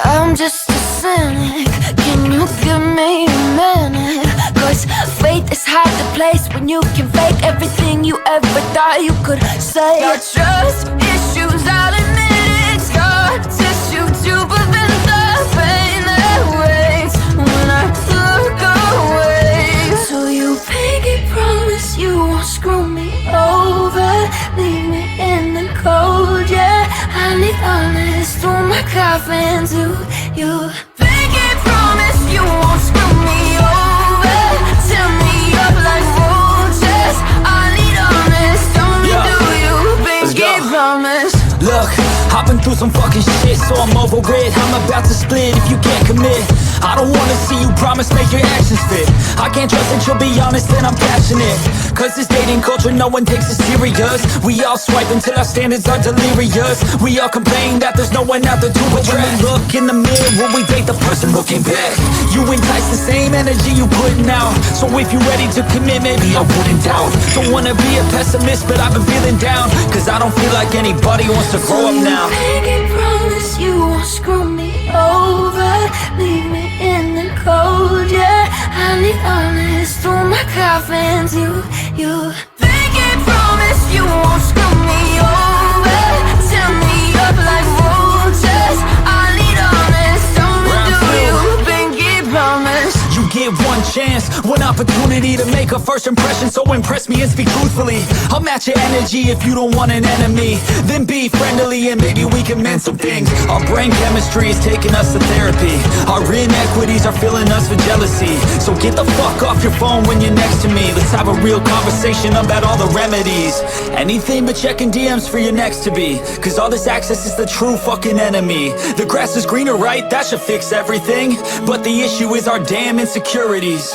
I'm just a cynic. Can you give me a minute? Cause faith is hard to place when you can fake everything you ever thought you could say. Your trust issues, I'll admit it. Scar tissue to prevent the pain that waits when I look away. So you pinky promise you won't screw me over, leave me in the cold, yeah. I need honest through my coffin to you. Pinky promise you won't screw me over, tear me up like roaches. I need honest, don't do you. Pinky promise. Look, I've been through some fucking shit, so I'm over it. I'm about to split if you can't commit. I don't wanna see you promise, make your actions fit. I can't trust that you'll be honest and I'm passionate. Cause this dating culture, no one takes it serious. We all swipe until our standards are delirious. We all complain that there's no one out there to address. When we look in the mirror, we date the person looking back. You entice the same energy you putting out. So if you're ready to commit, maybe I wouldn't doubt. Don't wanna be a pessimist, but I've been feeling down. Cause I don't feel like anybody wants to grow up now. Pinky promise you won't screw me over, leave me in the cold, yeah. I need honest through my coffin to you. Pinky promise you won't screw me over, tear me up like roaches. I need honest, don't do you. Pinky promise. You get one chance, one opportunity to make a first impression. So impress me and speak truthfully. I'll match your energy if you don't want an enemy. Then be friendly and maybe we can mend some things. Our brain chemistry is taking us to therapy. Our inequities are filling us with jealousy. So get the fuck off your phone when you're next to me. Let's have a real conversation about all the remedies. Anything but checking DMs for your next to be. Cause all this access is the true fucking enemy. The grass is greener, right? That should fix everything. But the issue is our damn insecurities.